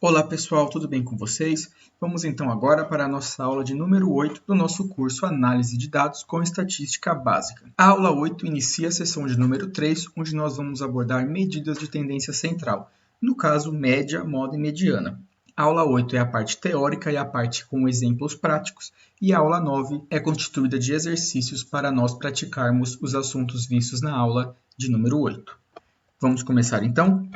Olá pessoal, tudo bem com vocês? Vamos então agora para a nossa aula de número 8 do nosso curso Análise de Dados com Estatística Básica. A aula 8 inicia a sessão de número 3, onde nós vamos abordar medidas de tendência central, no caso média, moda e mediana. A aula 8 é a parte teórica e a parte com exemplos práticos, e a aula 9 é constituída de exercícios para nós praticarmos os assuntos vistos na aula de número 8. Vamos começar então?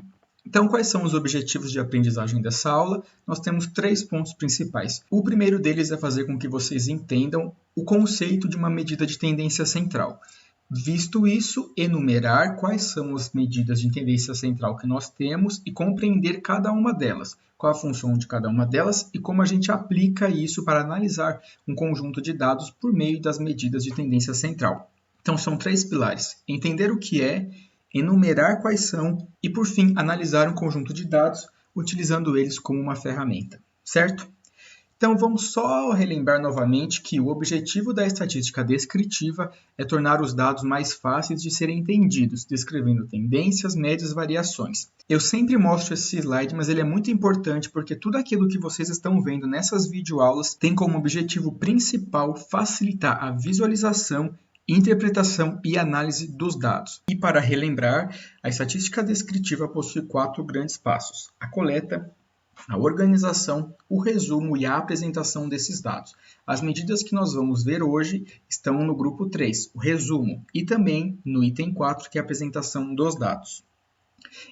Então, quais são os objetivos de aprendizagem dessa aula? Nós temos 3 pontos principais. O primeiro deles é fazer com que vocês entendam o conceito de uma medida de tendência central. Visto isso, enumerar quais são as medidas de tendência central que nós temos e compreender cada uma delas, qual a função de cada uma delas e como a gente aplica isso para analisar um conjunto de dados por meio das medidas de tendência central. Então, são 3 pilares. Entender o que é, enumerar quais são e, por fim, analisar um conjunto de dados utilizando eles como uma ferramenta, certo? Então, vamos só relembrar novamente que o objetivo da estatística descritiva é tornar os dados mais fáceis de serem entendidos, descrevendo tendências, médias e variações. Eu sempre mostro esse slide, mas ele é muito importante porque tudo aquilo que vocês estão vendo nessas videoaulas tem como objetivo principal facilitar a visualização, interpretação e análise dos dados. E para relembrar, a estatística descritiva possui 4 grandes passos: a coleta, a organização, o resumo e a apresentação desses dados. As medidas que nós vamos ver hoje estão no grupo 3, o resumo, e também no item 4, que é a apresentação dos dados.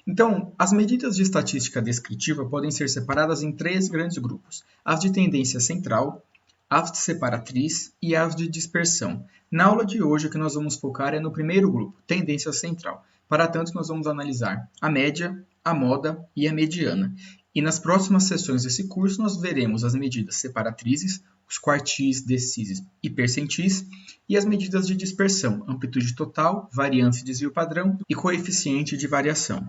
Então, as medidas de estatística descritiva podem ser separadas em 3 grandes grupos: as de tendência central, as de separatriz e as de dispersão. Na aula de hoje, o que nós vamos focar é no primeiro grupo, tendência central. Para tanto, nós vamos analisar a média, a moda e a mediana. E nas próximas sessões desse curso, nós veremos as medidas separatrizes, os quartis, decis e percentis, e as medidas de dispersão, amplitude total, variância e desvio padrão e coeficiente de variação.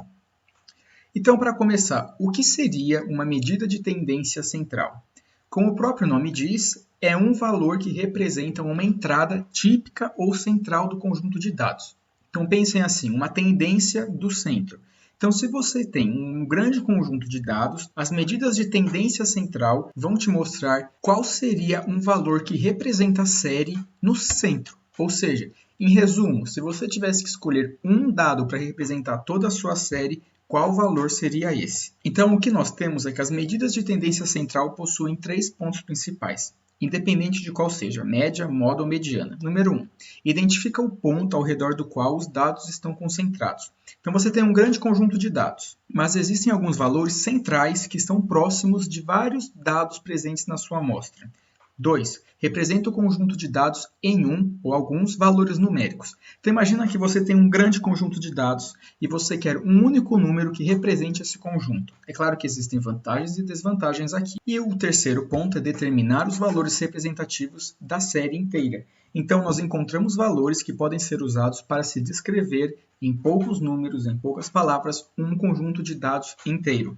Então, para começar, o que seria uma medida de tendência central? Como o próprio nome diz, é um valor que representa uma entrada típica ou central do conjunto de dados. Então pensem assim, uma tendência do centro. Então, se você tem um grande conjunto de dados, as medidas de tendência central vão te mostrar qual seria um valor que representa a série no centro. Ou seja, em resumo, se você tivesse que escolher um dado para representar toda a sua série, qual valor seria esse? Então, o que nós temos é que as medidas de tendência central possuem 3 pontos principais, independente de qual seja, média, moda ou mediana. Número 1, identifica o ponto ao redor do qual os dados estão concentrados. Então, você tem um grande conjunto de dados, mas existem alguns valores centrais que estão próximos de vários dados presentes na sua amostra. 2. Representa o conjunto de dados em um ou alguns valores numéricos. Então, imagina que você tem um grande conjunto de dados e você quer um único número que represente esse conjunto. É claro que existem vantagens e desvantagens aqui. E o terceiro ponto é determinar os valores representativos da série inteira. Então, nós encontramos valores que podem ser usados para se descrever em poucos números, em poucas palavras, um conjunto de dados inteiro.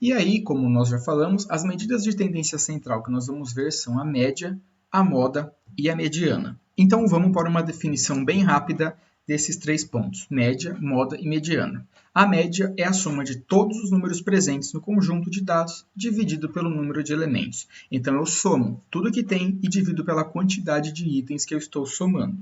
E aí, como nós já falamos, as medidas de tendência central que nós vamos ver são a média, a moda e a mediana. Então, vamos para uma definição bem rápida desses 3 pontos, média, moda e mediana. A média é a soma de todos os números presentes no conjunto de dados dividido pelo número de elementos. Então, eu somo tudo que tem e divido pela quantidade de itens que eu estou somando.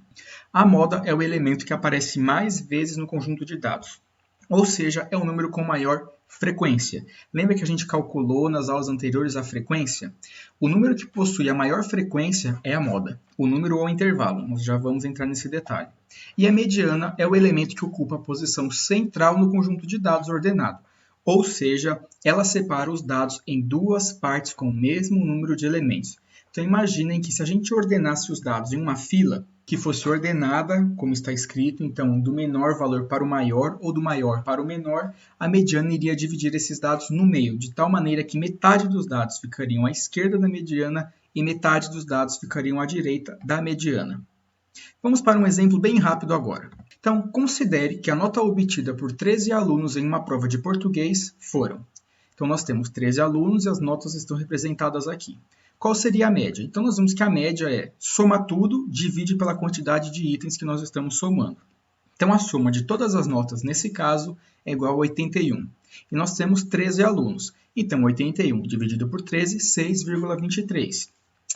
A moda é o elemento que aparece mais vezes no conjunto de dados, ou seja, é o número com maior frequência. Lembra que a gente calculou nas aulas anteriores a frequência? O número que possui a maior frequência é a moda. O número ou intervalo, nós já vamos entrar nesse detalhe. E a mediana é o elemento que ocupa a posição central no conjunto de dados ordenado. Ou seja, ela separa os dados em 2 partes com o mesmo número de elementos. Então imaginem que se a gente ordenasse os dados em uma fila, que fosse ordenada, como está escrito, então do menor valor para o maior ou do maior para o menor, a mediana iria dividir esses dados no meio, de tal maneira que metade dos dados ficariam à esquerda da mediana e metade dos dados ficariam à direita da mediana. Vamos para um exemplo bem rápido agora. Então, considere que a nota obtida por 13 alunos em uma prova de português foram. Então, nós temos 13 alunos e as notas estão representadas aqui. Qual seria a média? Então, nós vemos que a média é soma tudo, divide pela quantidade de itens que nós estamos somando. Então, a soma de todas as notas, nesse caso, é igual a 81. E nós temos 13 alunos. Então, 81 dividido por 13, 6,23.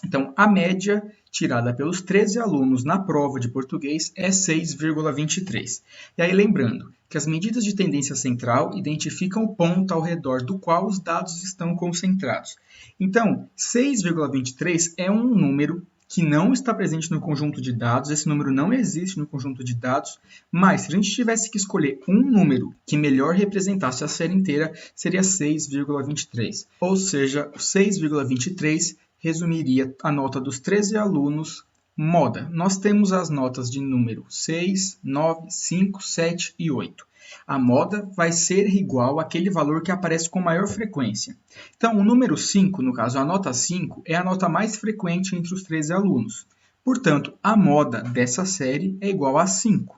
Então, a média tirada pelos 13 alunos na prova de português é 6,23. E aí, lembrando que as medidas de tendência central identificam o ponto ao redor do qual os dados estão concentrados. Então, 6,23 é um número que não está presente no conjunto de dados, esse número não existe no conjunto de dados, mas se a gente tivesse que escolher um número que melhor representasse a série inteira, seria 6,23. Ou seja, o 6,23 resumiria a nota dos 13 alunos moda. Nós temos as notas de número 6, 9, 5, 7 e 8. A moda vai ser igual àquele valor que aparece com maior frequência. Então, o número 5, no caso a nota 5, é a nota mais frequente entre os 13 alunos. Portanto, a moda dessa série é igual a 5.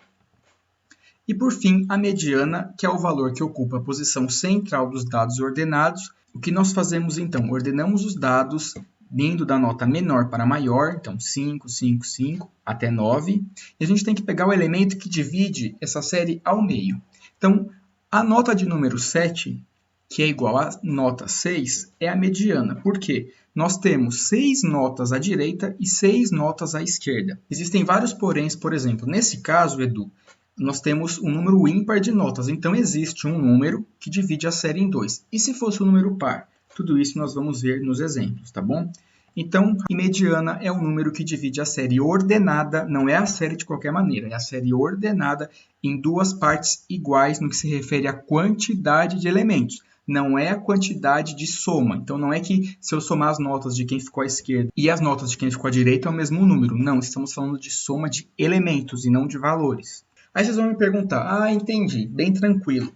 E por fim, a mediana, que é o valor que ocupa a posição central dos dados ordenados. O que nós fazemos então? Ordenamos os dados vindo da nota menor para maior, então 5, 5, 5, até 9. E a gente tem que pegar o elemento que divide essa série ao meio. Então, a nota de número 7, que é igual à nota 6, é a mediana. Por quê? Nós temos 6 notas à direita e 6 notas à esquerda. Existem vários poréns, por exemplo, nesse caso, Edu, nós temos um número ímpar de notas. Então, existe um número que divide a série em 2. E se fosse um número par? Tudo isso nós vamos ver nos exemplos, tá bom? Então, a mediana é o número que divide a série ordenada, não é a série de qualquer maneira, é a série ordenada em duas partes iguais no que se refere à quantidade de elementos. Não é a quantidade de soma. Então, não é que se eu somar as notas de quem ficou à esquerda e as notas de quem ficou à direita é o mesmo número. Não, estamos falando de soma de elementos e não de valores. Aí vocês vão me perguntar, entendi, bem tranquilo.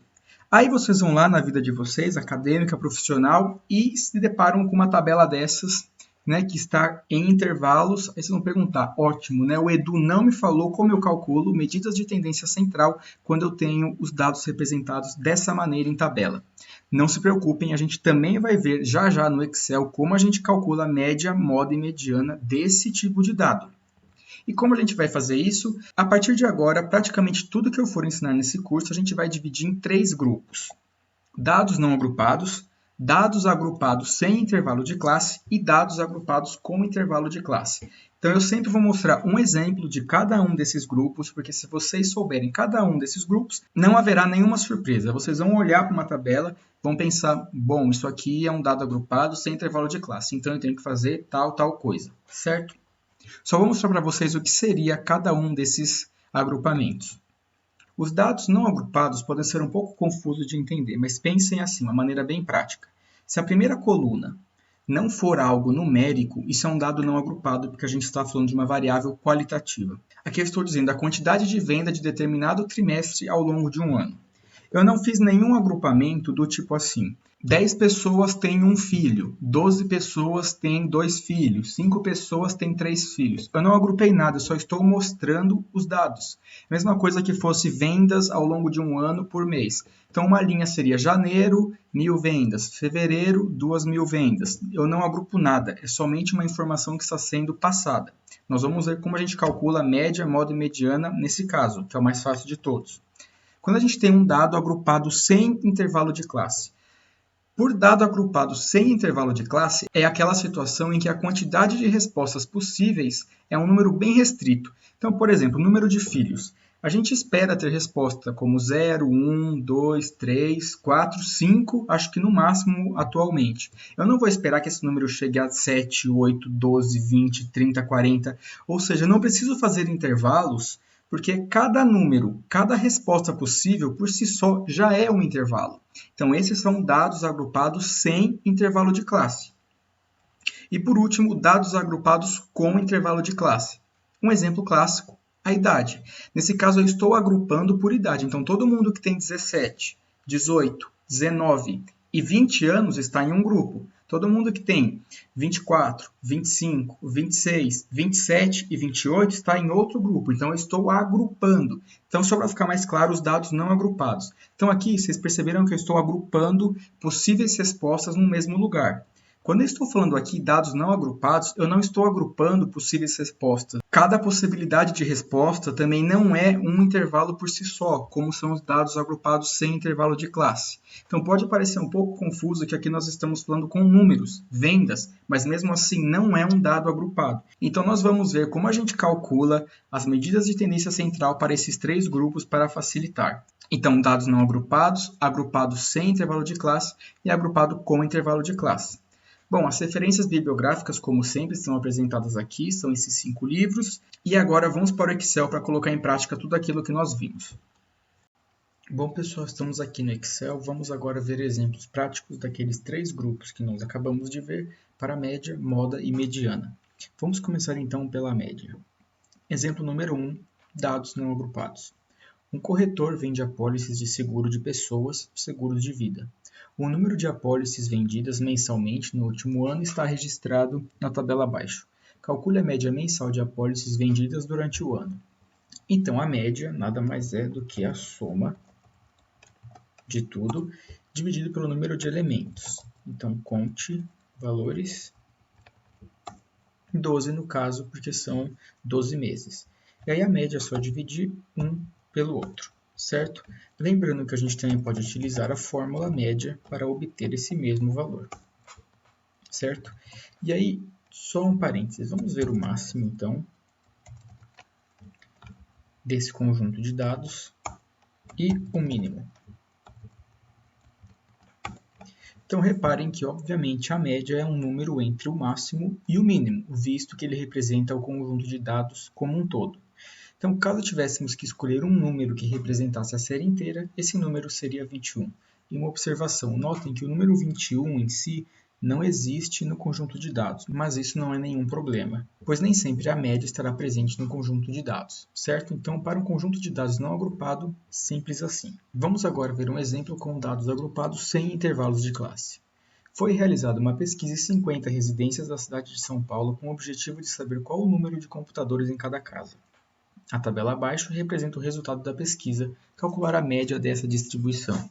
Aí vocês vão lá na vida de vocês, acadêmica, profissional, e se deparam com uma tabela dessas, né, que está em intervalos. Aí vocês vão perguntar, ótimo, né, o Edu não me falou como eu calculo medidas de tendência central quando eu tenho os dados representados dessa maneira em tabela. Não se preocupem, a gente também vai ver já já no Excel como a gente calcula a média, moda e mediana desse tipo de dado. E como a gente vai fazer isso? A partir de agora, praticamente tudo que eu for ensinar nesse curso, a gente vai dividir em 3 grupos. Dados não agrupados, dados agrupados sem intervalo de classe e dados agrupados com intervalo de classe. Então, eu sempre vou mostrar um exemplo de cada um desses grupos, porque se vocês souberem cada um desses grupos, não haverá nenhuma surpresa. Vocês vão olhar para uma tabela, vão pensar, bom, isso aqui é um dado agrupado sem intervalo de classe, então eu tenho que fazer tal coisa, certo? Só vou mostrar para vocês o que seria cada um desses agrupamentos. Os dados não agrupados podem ser um pouco confusos de entender, mas pensem assim, uma maneira bem prática. Se a primeira coluna não for algo numérico, isso é um dado não agrupado, porque a gente está falando de uma variável qualitativa. Aqui eu estou dizendo a quantidade de venda de determinado trimestre ao longo de um ano. Eu não fiz nenhum agrupamento do tipo assim, 10 pessoas têm um filho, 12 pessoas têm 2 filhos, 5 pessoas têm 3 filhos. Eu não agrupei nada, eu só estou mostrando os dados. Mesma coisa que fosse vendas ao longo de um ano por mês. Então, uma linha seria janeiro, 1.000 vendas, fevereiro, 2.000 vendas. Eu não agrupo nada, é somente uma informação que está sendo passada. Nós vamos ver como a gente calcula a média, moda e mediana nesse caso, que é o mais fácil de todos. Quando a gente tem um dado agrupado sem intervalo de classe, por dado agrupado sem intervalo de classe, é aquela situação em que a quantidade de respostas possíveis é um número bem restrito. Então, por exemplo, o número de filhos. A gente espera ter resposta como 0, 1, 2, 3, 4, 5, acho que no máximo atualmente. Eu não vou esperar que esse número chegue a 7, 8, 12, 20, 30, 40. Ou seja, eu não preciso fazer intervalos, porque cada número, cada resposta possível, por si só, já é um intervalo. Então, esses são dados agrupados sem intervalo de classe. E, por último, dados agrupados com intervalo de classe. Um exemplo clássico, a idade. Nesse caso, eu estou agrupando por idade. Então, todo mundo que tem 17, 18, 19 e 20 anos está em um grupo. Todo mundo que tem 24, 25, 26, 27 e 28 está em outro grupo. Então, eu estou agrupando. Então, só para ficar mais claro, os dados não agrupados. Então, aqui, vocês perceberam que eu estou agrupando possíveis respostas no mesmo lugar. Quando eu estou falando aqui dados não agrupados, eu não estou agrupando possíveis respostas. Cada possibilidade de resposta também não é um intervalo por si só, como são os dados agrupados sem intervalo de classe. Então pode parecer um pouco confuso que aqui nós estamos falando com números, vendas, mas mesmo assim não é um dado agrupado. Então nós vamos ver como a gente calcula as medidas de tendência central para esses três grupos para facilitar. Então, dados não agrupados, agrupado sem intervalo de classe e agrupado com intervalo de classe. Bom, as referências bibliográficas, como sempre, são apresentadas aqui, são esses 5 livros. E agora vamos para o Excel para colocar em prática tudo aquilo que nós vimos. Bom, pessoal, estamos aqui no Excel. Vamos agora ver exemplos práticos daqueles 3 grupos que nós acabamos de ver para média, moda e mediana. Vamos começar então pela média. Exemplo número 1, dados não agrupados. Um corretor vende apólices de seguro de pessoas, seguro de vida. O número de apólices vendidas mensalmente no último ano está registrado na tabela abaixo. Calcule a média mensal de apólices vendidas durante o ano. Então, a média nada mais é do que a soma de tudo dividido pelo número de elementos. Então, conte valores 12 no caso, porque são 12 meses. E aí a média é só dividir um pelo outro, certo? Lembrando que a gente também pode utilizar a fórmula média para obter esse mesmo valor, certo? E aí, só um parênteses, vamos ver o máximo, então, desse conjunto de dados e o mínimo. Então, reparem que, obviamente, a média é um número entre o máximo e o mínimo, visto que ele representa o conjunto de dados como um todo. Então, caso tivéssemos que escolher um número que representasse a série inteira, esse número seria 21. E uma observação, notem que o número 21 em si não existe no conjunto de dados, mas isso não é nenhum problema, pois nem sempre a média estará presente no conjunto de dados, certo? Então, para um conjunto de dados não agrupado, simples assim. Vamos agora ver um exemplo com dados agrupados sem intervalos de classe. Foi realizada uma pesquisa em 50 residências da cidade de São Paulo com o objetivo de saber qual o número de computadores em cada casa. A tabela abaixo representa o resultado da pesquisa, calcular a média dessa distribuição.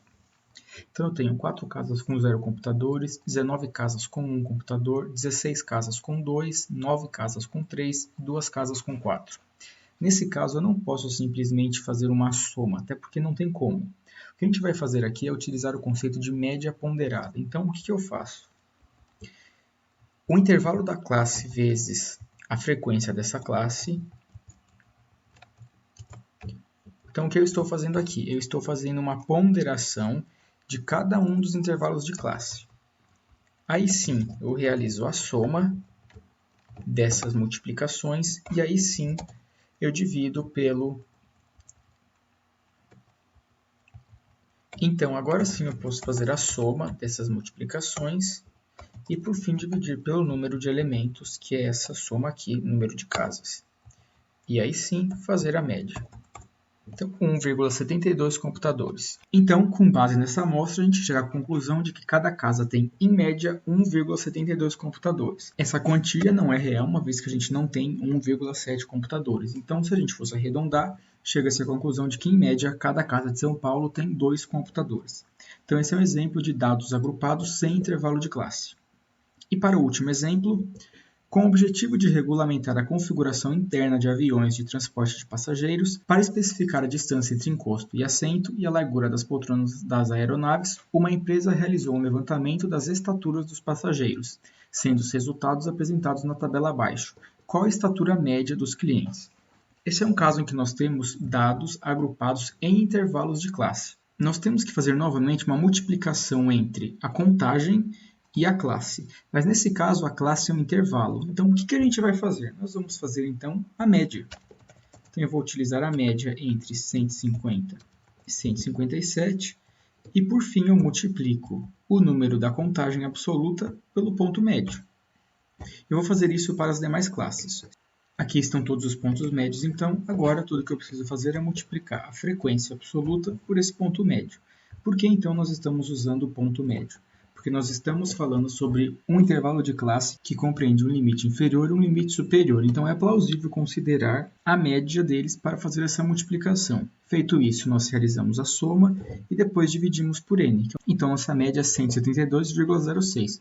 Então, eu tenho 4 casas com 0 computadores, 19 casas com 1 computador, 16 casas com 2, 9 casas com 3 e 2 casas com 4. Nesse caso, eu não posso simplesmente fazer uma soma, até porque não tem como. O que a gente vai fazer aqui é utilizar o conceito de média ponderada. Então, o que eu faço? O intervalo da classe vezes a frequência dessa classe. Então, o que eu estou fazendo aqui? Eu estou fazendo uma ponderação de cada um dos intervalos de classe. Aí sim, eu realizo a soma dessas multiplicações e aí sim eu divido pelo... Então, agora sim eu posso fazer a soma dessas multiplicações e, por fim, dividir pelo número de elementos, que é essa soma aqui, número de casas. E aí sim, fazer a média. Então, 1,72 computadores. Então, com base nessa amostra, a gente chega à conclusão de que cada casa tem, em média, 1,72 computadores. Essa quantia não é real, uma vez que a gente não tem 1,7 computadores. Então, se a gente fosse arredondar, chega-se à conclusão de que, em média, cada casa de São Paulo tem 2 computadores. Então, esse é um exemplo de dados agrupados sem intervalo de classe. E para o último exemplo, com o objetivo de regulamentar a configuração interna de aviões de transporte de passageiros, para especificar a distância entre encosto e assento e a largura das poltronas das aeronaves, uma empresa realizou um levantamento das estaturas dos passageiros, sendo os resultados apresentados na tabela abaixo. Qual a estatura média dos clientes? Esse é um caso em que nós temos dados agrupados em intervalos de classe. Nós temos que fazer novamente uma multiplicação entre a contagem e a classe. Mas nesse caso, a classe é um intervalo. Então, o que a gente vai fazer? Nós vamos fazer, então, a média. Então, eu vou utilizar a média entre 150 e 157. E, por fim, eu multiplico o número da contagem absoluta pelo ponto médio. Eu vou fazer isso para as demais classes. Aqui estão todos os pontos médios, então, agora tudo que eu preciso fazer é multiplicar a frequência absoluta por esse ponto médio. Por que, então, nós estamos usando o ponto médio? Porque nós estamos falando sobre um intervalo de classe que compreende um limite inferior e um limite superior. Então, é plausível considerar a média deles para fazer essa multiplicação. Feito isso, nós realizamos a soma e depois dividimos por n. Então, nossa média é 172,06.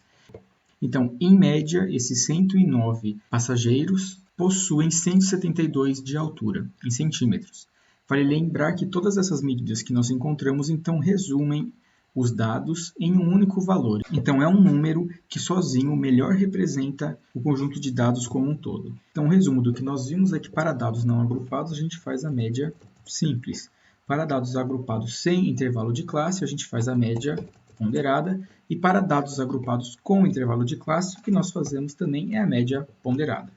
Então, em média, esses 109 passageiros possuem 172 de altura, em centímetros. Vale lembrar que todas essas medidas que nós encontramos, então, resumem os dados em um único valor. Então, é um número que sozinho melhor representa o conjunto de dados como um todo. Então, o resumo do que nós vimos é que para dados não agrupados, a gente faz a média simples. Para dados agrupados sem intervalo de classe, a gente faz a média ponderada. E para dados agrupados com intervalo de classe, o que nós fazemos também é a média ponderada.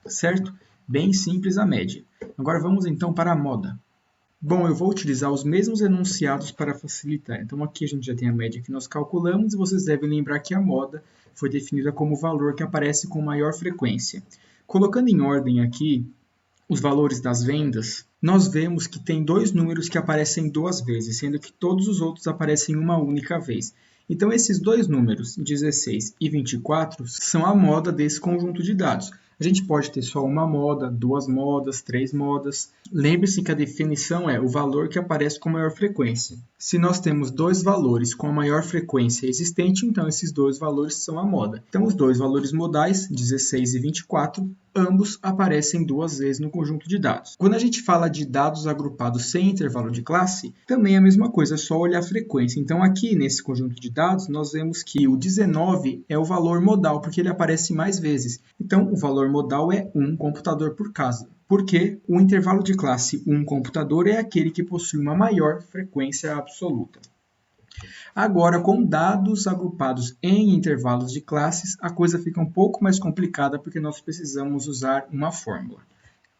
Certo? Bem simples a média. Agora vamos então para a moda. Bom, eu vou utilizar os mesmos enunciados para facilitar. Então aqui a gente já tem a média que nós calculamos e vocês devem lembrar que a moda foi definida como o valor que aparece com maior frequência. Colocando em ordem aqui os valores das vendas, nós vemos que tem dois números que aparecem duas vezes, sendo que todos os outros aparecem uma única vez. Então esses dois números, 16 e 24, são a moda desse conjunto de dados. A gente pode ter só uma moda, duas modas, três modas. Lembre-se que a definição é o valor que aparece com maior frequência. Se nós temos dois valores com a maior frequência existente, então esses dois valores são a moda. Então os dois valores modais, 16 e 24, ambos aparecem duas vezes no conjunto de dados. Quando a gente fala de dados agrupados sem intervalo de classe, também é a mesma coisa, é só olhar a frequência. Então aqui nesse conjunto de dados, nós vemos que o 19 é o valor modal, porque ele aparece mais vezes. Então o valor modal é um computador por casa, porque o intervalo de classe 1 computador é aquele que possui uma maior frequência absoluta. Agora, com dados agrupados em intervalos de classes, a coisa fica um pouco mais complicada porque nós precisamos usar uma fórmula.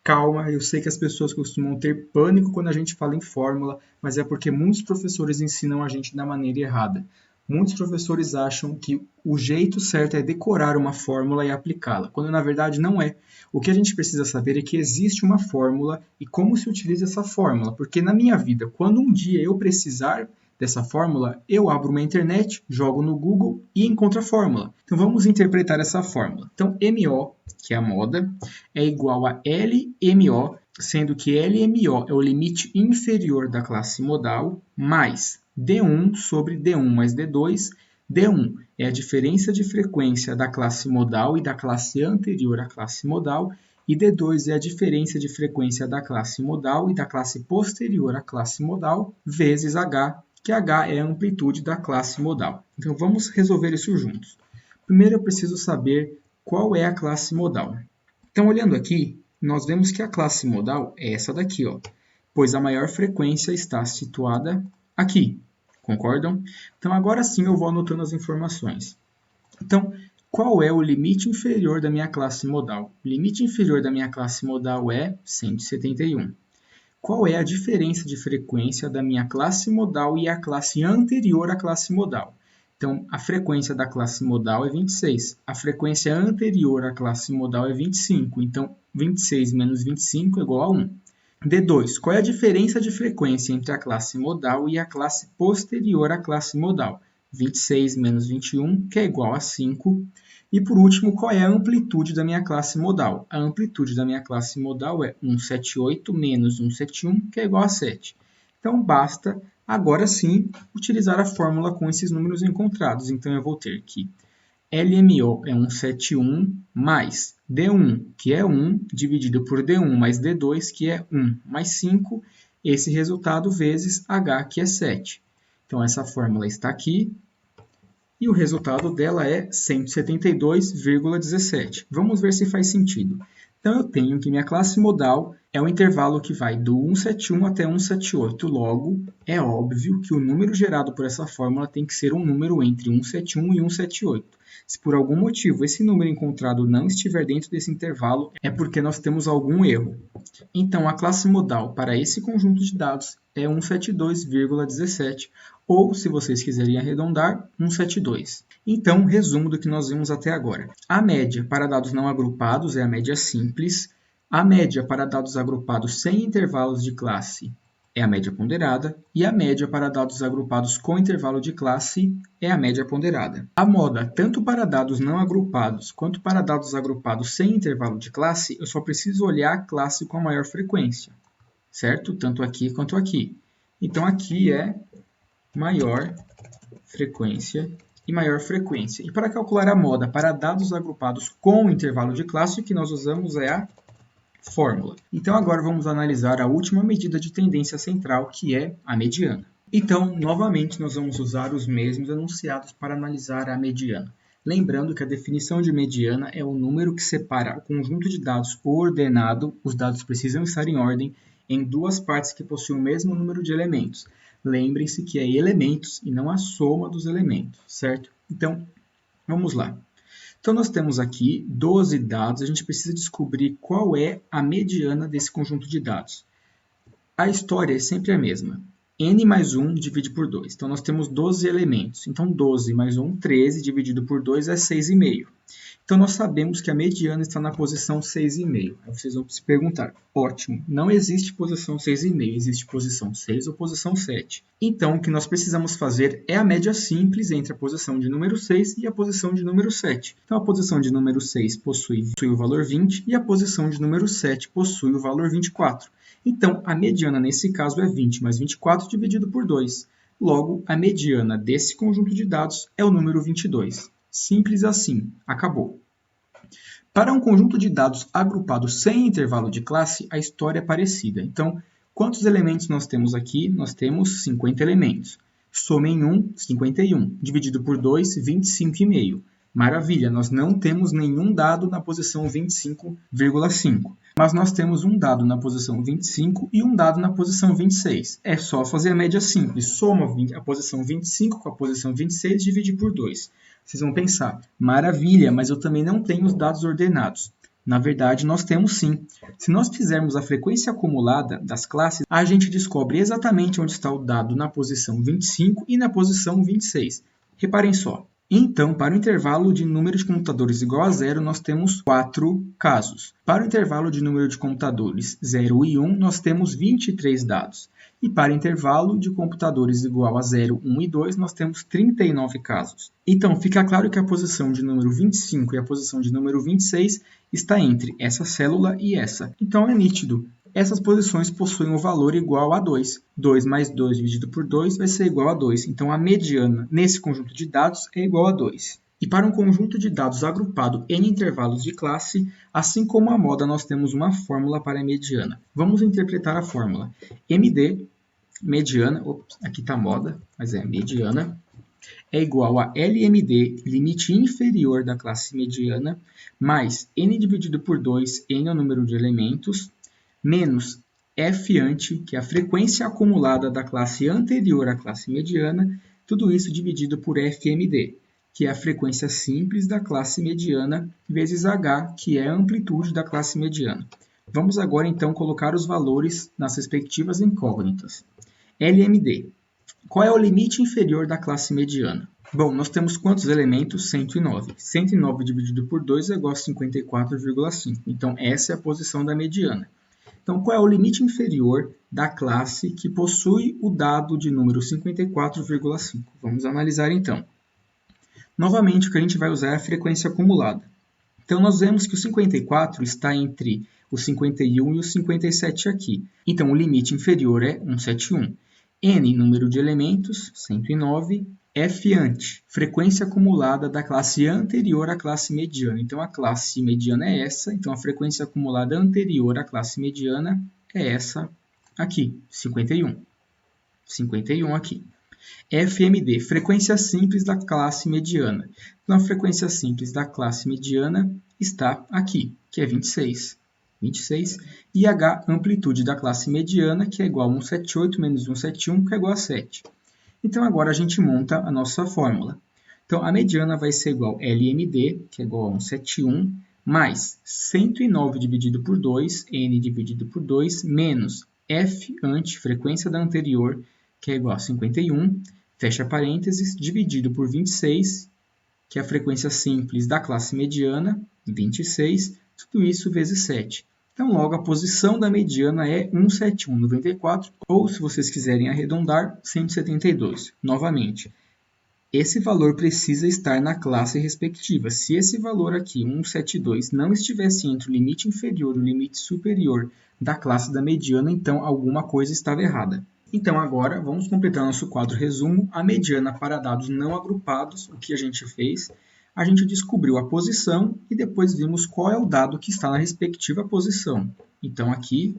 Calma, eu sei que as pessoas costumam ter pânico quando a gente fala em fórmula, mas é porque muitos professores ensinam a gente da maneira errada. Muitos professores acham que o jeito certo é decorar uma fórmula e aplicá-la, quando na verdade não é. O que a gente precisa saber é que existe uma fórmula e como se utiliza essa fórmula, porque na minha vida, quando um dia eu precisar dessa fórmula, eu abro uma internet, jogo no Google e encontro a fórmula. Então vamos interpretar essa fórmula. Então MO, que é a moda, é igual a LMO, sendo que LMO é o limite inferior da classe modal, mais D1 sobre D1 mais D2. D1 é a diferença de frequência da classe modal e da classe anterior à classe modal, e D2 é a diferença de frequência da classe modal e da classe posterior à classe modal, vezes H, que H é a amplitude da classe modal. Então vamos resolver isso juntos. Primeiro eu preciso saber qual é a classe modal. Então olhando aqui, nós vemos que a classe modal é essa daqui, ó, pois a maior frequência está situada aqui. Concordam? Então agora sim eu vou anotando as informações. Então, qual é o limite inferior da minha classe modal? O limite inferior da minha classe modal é 171. Qual é a diferença de frequência da minha classe modal e a classe anterior à classe modal? Então, a frequência da classe modal é 26. A frequência anterior à classe modal é 25. Então, 26 menos 25 é igual a 1. D2. Qual é a diferença de frequência entre a classe modal e a classe posterior à classe modal? 26 menos 21, que é igual a 5. E por último, qual é a amplitude da minha classe modal? A amplitude da minha classe modal é 178 menos 171, que é igual a 7. Então, basta, agora sim, utilizar a fórmula com esses números encontrados. Então, eu vou ter que LMO é 171 mais D1, que é 1, dividido por D1 mais D2, que é 1 mais 5, esse resultado vezes H, que é 7. Então, essa fórmula está aqui. E o resultado dela é 172,17. Vamos ver se faz sentido. Então, eu tenho que minha classe modal é o intervalo que vai do 171 até 178. Logo, é óbvio que o número gerado por essa fórmula tem que ser um número entre 171 e 178. Se por algum motivo esse número encontrado não estiver dentro desse intervalo, é porque nós temos algum erro. Então, a classe modal para esse conjunto de dados é 172,17, ou, se vocês quiserem arredondar, 172. Então, resumo do que nós vimos até agora. A média para dados não agrupados é a média simples. A média para dados agrupados sem intervalos de classe é a média ponderada. E a média para dados agrupados com intervalo de classe é a média ponderada. A moda, tanto para dados não agrupados quanto para dados agrupados sem intervalo de classe, eu só preciso olhar a classe com a maior frequência, certo? Tanto aqui quanto aqui. Então, aqui é maior frequência e maior frequência. E para calcular a moda para dados agrupados com intervalo de classe, o que nós usamos é a fórmula. Então agora vamos analisar a última medida de tendência central, que é a mediana. Então, novamente, nós vamos usar os mesmos enunciados para analisar a mediana. Lembrando que a definição de mediana é o número que separa o conjunto de dados ordenado, os dados precisam estar em ordem, em duas partes que possuem o mesmo número de elementos. Lembrem-se que é elementos e não a soma dos elementos, certo? Então, vamos lá. Então, nós temos aqui 12 dados, a gente precisa descobrir qual é a mediana desse conjunto de dados. A história é sempre a mesma. N mais 1 divide por 2. Então, nós temos 12 elementos. Então, 12 mais 1, 13, dividido por 2 é 6,5. Então, nós sabemos que a mediana está na posição 6,5. Aí vocês vão se perguntar, ótimo, não existe posição 6,5, existe posição 6 ou posição 7. Então, o que nós precisamos fazer é a média simples entre a posição de número 6 e a posição de número 7. Então, a posição de número 6 possui o valor 20 e a posição de número 7 possui o valor 24. Então, a mediana nesse caso é 20 mais 24 dividido por 2. Logo, a mediana desse conjunto de dados é o número 22. Simples assim, acabou. Para um conjunto de dados agrupado sem intervalo de classe, a história é parecida. Então, quantos elementos nós temos aqui? Nós temos 50 elementos. Soma em 1, 51. Dividido por 2, 25,5. Maravilha, nós não temos nenhum dado na posição 25,5. Mas nós temos um dado na posição 25 e um dado na posição 26. É só fazer a média simples. Soma a posição 25 com a posição 26 e divide por 2. Vocês vão pensar, maravilha, mas eu também não tenho os dados ordenados. Na verdade, nós temos sim. Se nós fizermos a frequência acumulada das classes, a gente descobre exatamente onde está o dado na posição 25 e na posição 26. Reparem só. Então, para o intervalo de número de computadores igual a 0, nós temos 4 casos. Para o intervalo de número de computadores 0 e 1, nós temos 23 dados. E para o intervalo de computadores igual a 0, 1 e 2, nós temos 39 casos. Então, fica claro que a posição de número 25 e a posição de número 26 está entre essa célula e essa. Então, é nítido. Essas posições possuem um valor igual a 2. 2 mais 2 dividido por 2 vai ser igual a 2. Então, a mediana nesse conjunto de dados é igual a 2. E para um conjunto de dados agrupado em intervalos de classe, assim como a moda, nós temos uma fórmula para a mediana. Vamos interpretar a fórmula. MD, mediana, aqui está moda, mas é mediana, é igual a LMD, limite inferior da classe mediana, mais N dividido por 2, N é o número de elementos, menos F ante, que é a frequência acumulada da classe anterior à classe mediana, tudo isso dividido por FMD, que é a frequência simples da classe mediana, vezes H, que é a amplitude da classe mediana. Vamos agora, então, colocar os valores nas respectivas incógnitas. LMD. Qual é o limite inferior da classe mediana? Bom, nós temos quantos elementos? 109. 109 dividido por 2 é igual a 54,5. Então, essa é a posição da mediana. Então, qual é o limite inferior da classe que possui o dado de número 54,5? Vamos analisar, então. Novamente, o que a gente vai usar é a frequência acumulada. Então, nós vemos que o 54 está entre o 51 e o 57 aqui. Então, o limite inferior é 171. N, número de elementos, 109. F ante, frequência acumulada da classe anterior à classe mediana. Então, a classe mediana é essa. Então, a frequência acumulada anterior à classe mediana é essa aqui, 51. 51 aqui. FMD, frequência simples da classe mediana. Então, a frequência simples da classe mediana está aqui, que é 26. 26. E H, amplitude da classe mediana, que é igual a 178 menos 171, que é igual a 7. Então, agora a gente monta a nossa fórmula. Então, a mediana vai ser igual a LMD, que é igual a 171, mais 109 dividido por 2, N dividido por 2, menos F ante, frequência da anterior, que é igual a 51, fecha parênteses, dividido por 26, que é a frequência simples da classe mediana, 26, tudo isso vezes 7. Então, logo, a posição da mediana é 171,94, ou, se vocês quiserem arredondar, 172. Novamente, esse valor precisa estar na classe respectiva. Se esse valor aqui, 172, não estivesse entre o limite inferior e o limite superior da classe da mediana, então alguma coisa estava errada. Então agora vamos completar nosso quadro resumo, a mediana para dados não agrupados. O que a gente fez? A gente descobriu a posição e depois vimos qual é o dado que está na respectiva posição. Então aqui,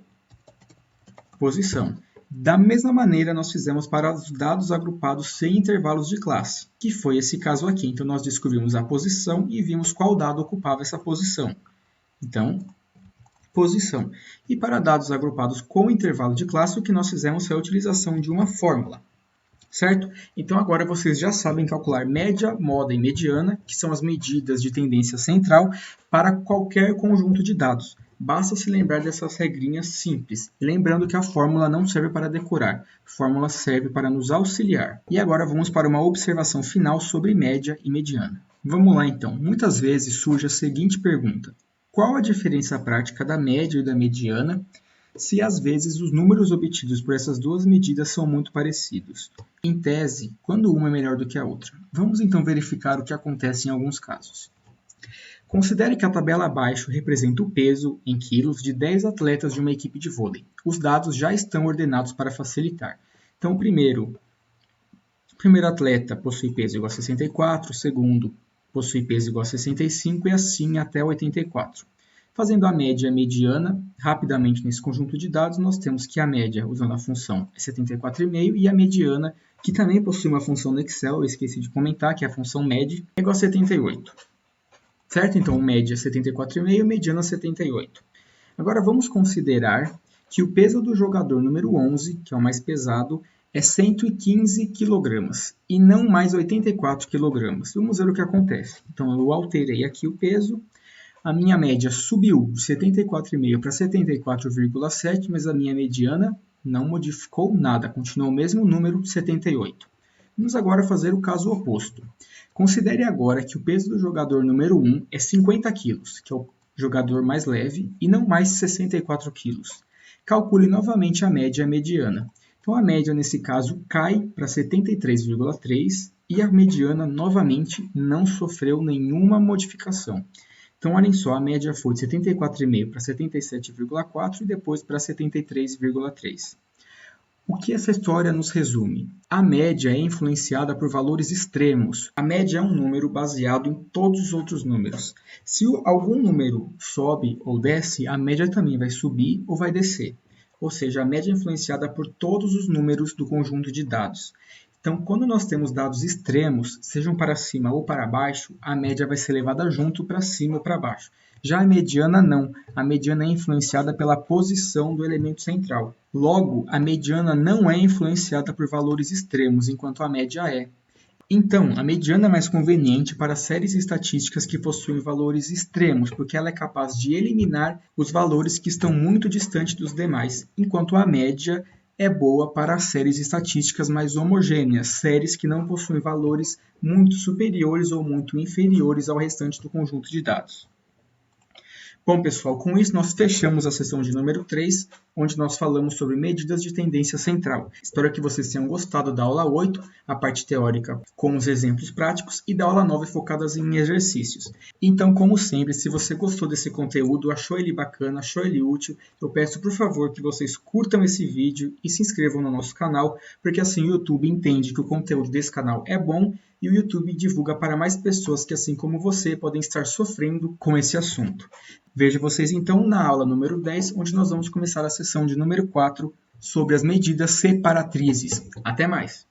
posição. Da mesma maneira, nós fizemos para os dados agrupados sem intervalos de classe, que foi esse caso aqui. Então nós descobrimos a posição e vimos qual dado ocupava essa posição. Então, posição. E para dados agrupados com intervalo de classe, o que nós fizemos foi a utilização de uma fórmula, certo? Então agora vocês já sabem calcular média, moda e mediana, que são as medidas de tendência central para qualquer conjunto de dados. Basta se lembrar dessas regrinhas simples. Lembrando que a fórmula não serve para decorar, a fórmula serve para nos auxiliar. E agora vamos para uma observação final sobre média e mediana. Vamos lá então. Muitas vezes surge a seguinte pergunta: qual a diferença prática da média e da mediana, se às vezes os números obtidos por essas duas medidas são muito parecidos? Em tese, quando uma é melhor do que a outra? Vamos então verificar o que acontece em alguns casos. Considere que a tabela abaixo representa o peso, em quilos, de 10 atletas de uma equipe de vôlei. Os dados já estão ordenados para facilitar. Então, o primeiro atleta possui peso igual a 64, o segundo possui peso igual a 65 e assim até 84. Fazendo a média e a mediana, rapidamente nesse conjunto de dados, nós temos que a média, usando a função, é 74,5 e a mediana, que também possui uma função no Excel, eu esqueci de comentar, que é a função med, é igual a 78. Certo? Então, média 74,5 e mediana 78. Agora, vamos considerar que o peso do jogador número 11, que é o mais pesado, é 115 kg e não mais 84 kg. Vamos ver o que acontece. Então, eu alterei aqui o peso. A minha média subiu de 74,5 para 74,7, mas a minha mediana não modificou nada, continuou o mesmo número de 78. Vamos agora fazer o caso oposto. Considere agora que o peso do jogador número 1 é 50 kg, que é o jogador mais leve, e não mais 64 kg. Calcule novamente a média e a mediana. Então a média nesse caso cai para 73,3 e a mediana novamente não sofreu nenhuma modificação. Então, olhem só, a média foi de 74,5 para 77,4 e depois para 73,3. O que essa história nos resume? A média é influenciada por valores extremos. A média é um número baseado em todos os outros números. Se algum número sobe ou desce, a média também vai subir ou vai descer. Ou seja, a média é influenciada por todos os números do conjunto de dados. Então, quando nós temos dados extremos, sejam para cima ou para baixo, a média vai ser levada junto para cima ou para baixo. Já a mediana não. A mediana é influenciada pela posição do elemento central. Logo, a mediana não é influenciada por valores extremos, enquanto a média é. Então, a mediana é mais conveniente para séries estatísticas que possuem valores extremos, porque ela é capaz de eliminar os valores que estão muito distantes dos demais, enquanto a média é boa para séries estatísticas mais homogêneas, séries que não possuem valores muito superiores ou muito inferiores ao restante do conjunto de dados. Bom, pessoal, com isso nós fechamos a sessão de número 3, onde nós falamos sobre medidas de tendência central. Espero que vocês tenham gostado da aula 8, a parte teórica com os exemplos práticos, e da aula 9 focadas em exercícios. Então, como sempre, se você gostou desse conteúdo, achou ele bacana, achou ele útil, eu peço, por favor, que vocês curtam esse vídeo e se inscrevam no nosso canal, porque assim o YouTube entende que o conteúdo desse canal é bom e o YouTube divulga para mais pessoas que, assim como você, podem estar sofrendo com esse assunto. Vejo vocês então na aula número 10, onde nós vamos começar a sessão de número 4 sobre as medidas separatrizes. Até mais!